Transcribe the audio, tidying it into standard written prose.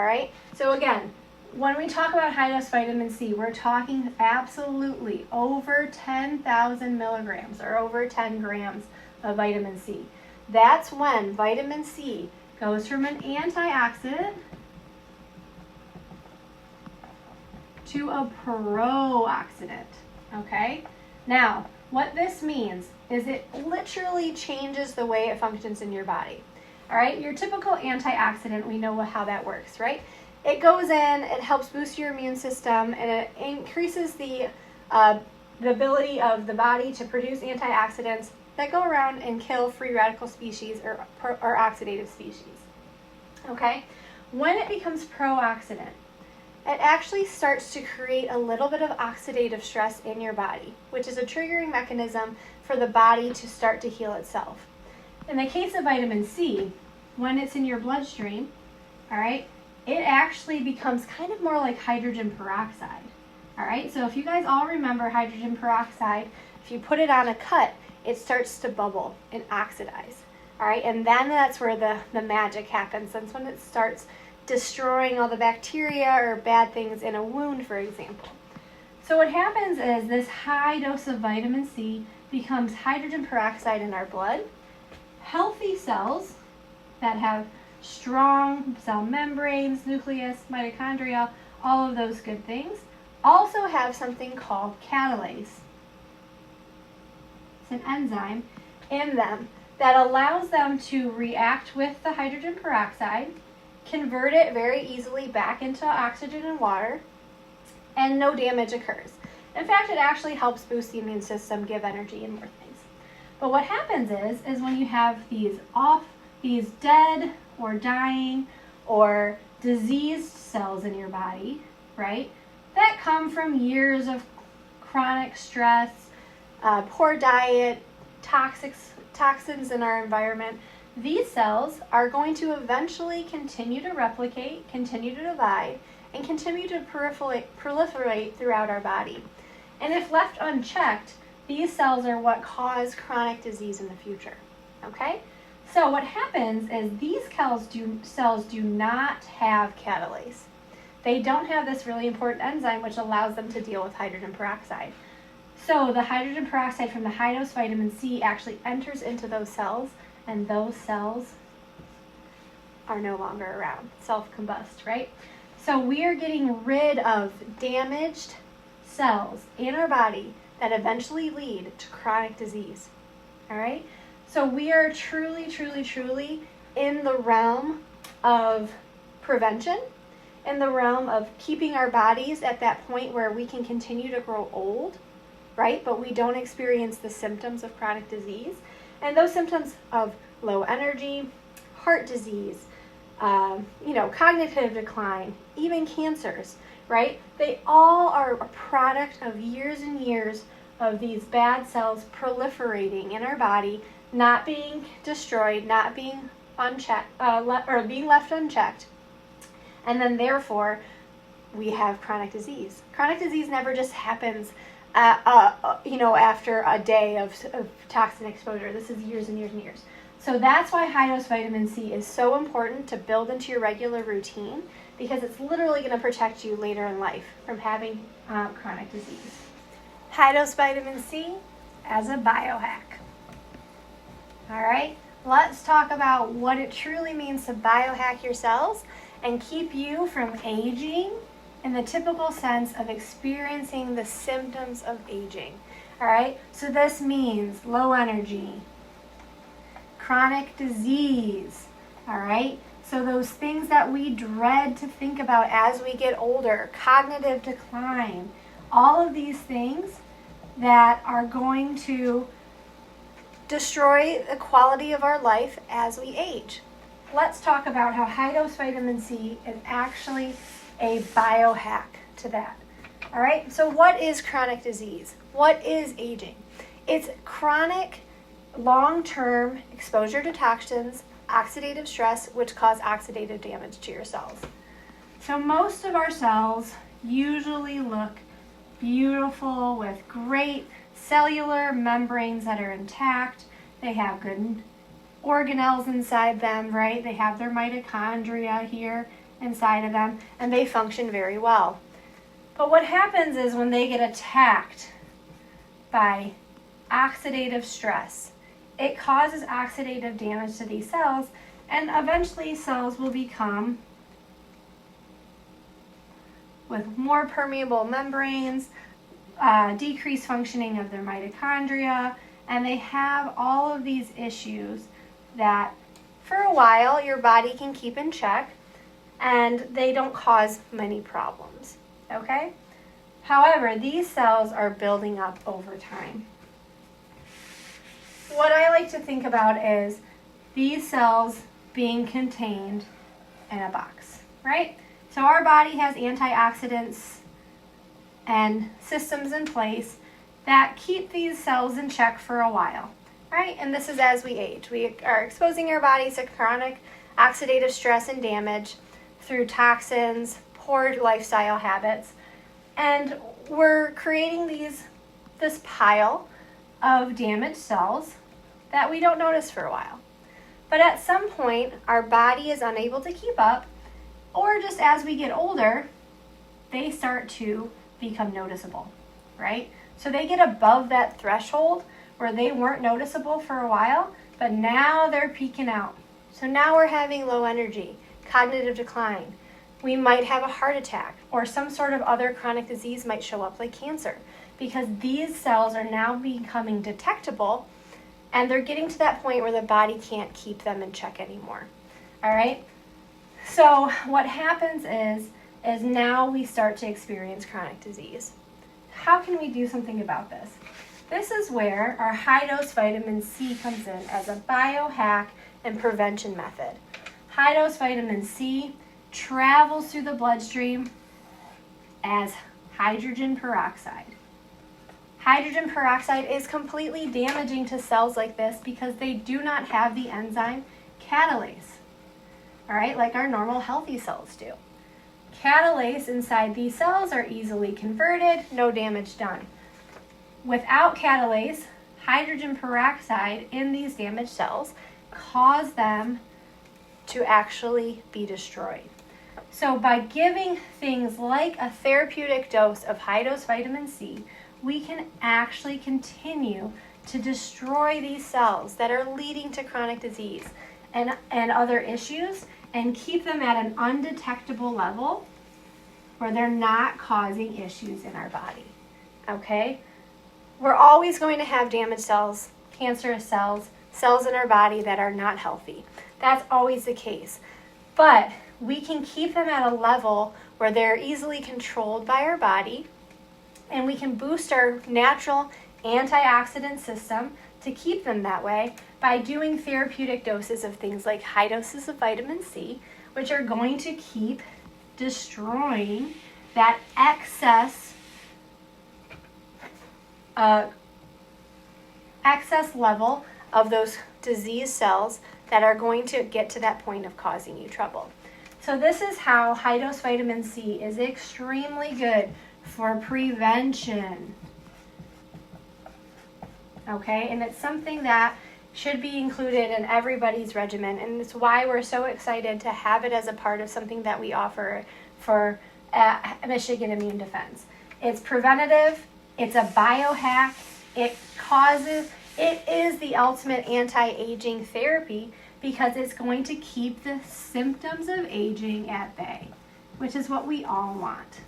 All right, so again, when we talk about high-dose vitamin C, we're talking absolutely over 10,000 milligrams or over 10 grams of vitamin C. That's when vitamin C goes from an antioxidant to a pro-oxidant, okay? Now, what this means is it literally changes the way it functions in your body, all right? Your typical antioxidant, we know how that works, right? It goes in, it helps boost your immune system, and it increases the ability of the body to produce antioxidants that go around and kill free radical species or oxidative species, okay? When it becomes pro-oxidant, it actually starts to create a little bit of oxidative stress in your body, which is a triggering mechanism for the body to start to heal itself. In the case of vitamin C, when it's in your bloodstream, all right, it actually becomes kind of more like hydrogen peroxide, all right? So if you guys all remember hydrogen peroxide, if you put it on a cut, it starts to bubble and oxidize, all right? And then that's where the magic happens. That's when it starts destroying all the bacteria or bad things in a wound, for example. So what happens is this high dose of vitamin C becomes hydrogen peroxide in our blood. Healthy cells that have strong cell membranes, nucleus, mitochondria, all of those good things, also have something called catalase. It's an enzyme in them that allows them to react with the hydrogen peroxide, convert it very easily back into oxygen and water, and no damage occurs. In fact, it actually helps boost the immune system, give energy, and more things. But what happens is when you have these dead or dying or diseased cells in your body, right, that come from years of chronic stress, poor diet, toxins in our environment, these cells are going to eventually continue to replicate, continue to divide, and continue to proliferate throughout our body. And if left unchecked, these cells are what cause chronic disease in the future, okay? So what happens is these cells do not have catalase. They don't have this really important enzyme which allows them to deal with hydrogen peroxide. So the hydrogen peroxide from the high-dose vitamin C actually enters into those cells, and those cells are no longer around, self-combust, right? So we are getting rid of damaged cells in our body that eventually lead to chronic disease, all right? So we are truly, truly, truly in the realm of prevention, in the realm of keeping our bodies at that point where we can continue to grow old, right? But we don't experience the symptoms of chronic disease. And those symptoms of low energy, heart disease, cognitive decline, even cancers, right? They all are a product of years and years of these bad cells proliferating in our body, not being destroyed, not being unchecked, or being left unchecked. And then therefore, we have chronic disease. Chronic disease never just happens after a day of toxin exposure. This is years and years and years. So that's why high-dose vitamin C is so important to build into your regular routine, because it's literally going to protect you later in life from having chronic disease. High-dose vitamin C as a biohack. All right, let's talk about what it truly means to biohack your cells and keep you from aging in the typical sense of experiencing the symptoms of aging. All right, so this means low energy, chronic disease, all right? So those things that we dread to think about as we get older, cognitive decline, all of these things that are going to destroy the quality of our life as we age. Let's talk about how high-dose vitamin C is actually a biohack to that. All right, so what is chronic disease? What is aging? It's chronic, long-term exposure to toxins, oxidative stress, which cause oxidative damage to your cells. So most of our cells usually look beautiful with great cellular membranes that are intact. They have good organelles inside them, right? They have their mitochondria here inside of them, and they function very well. But what happens is when they get attacked by oxidative stress, it causes oxidative damage to these cells, and eventually cells will become with more permeable membranes, decreased functioning of their mitochondria, and they have all of these issues that for a while your body can keep in check, and they don't cause many problems, okay? However, these cells are building up over time. What I like to think about is these cells being contained in a box, right? So our body has antioxidants and systems in place that keep these cells in check for a while, right? And this is as we age. We are exposing our bodies to chronic oxidative stress and damage through toxins, poor lifestyle habits, and we're creating this pile of damaged cells that we don't notice for a while. But at some point, our body is unable to keep up, or just as we get older, they start to become noticeable, right? So they get above that threshold where they weren't noticeable for a while, but now they're peaking out. So now we're having low energy, cognitive decline. We might have a heart attack, or some sort of other chronic disease might show up like cancer, because these cells are now becoming detectable, and they're getting to that point where the body can't keep them in check anymore. All right? So what happens is now we start to experience chronic disease. How can we do something about this? This is where our high-dose vitamin C comes in as a biohack and prevention method. High-dose vitamin C travels through the bloodstream as hydrogen peroxide. Hydrogen peroxide is completely damaging to cells like this because they do not have the enzyme catalase, all right, like our normal healthy cells do. Catalase inside these cells are easily converted, no damage done. Without catalase, hydrogen peroxide in these damaged cells cause them to actually be destroyed. So by giving things like a therapeutic dose of high-dose vitamin C, we can actually continue to destroy these cells that are leading to chronic disease and other issues, and keep them at an undetectable level where they're not causing issues in our body, okay? We're always going to have damaged cells, cancerous cells, cells in our body that are not healthy. That's always the case. But we can keep them at a level where they're easily controlled by our body, and we can boost our natural antioxidant system to keep them that way by doing therapeutic doses of things like high doses of vitamin C, which are going to keep destroying that excess level of those disease cells that are going to get to that point of causing you trouble. So this is how high-dose vitamin C is extremely good for prevention. Okay, and it's something that should be included in everybody's regimen, and it's why we're so excited to have it as a part of something that we offer for Michigan Immune Defense. It's preventative, it's a biohack, it is the ultimate anti-aging therapy because it's going to keep the symptoms of aging at bay, which is what we all want.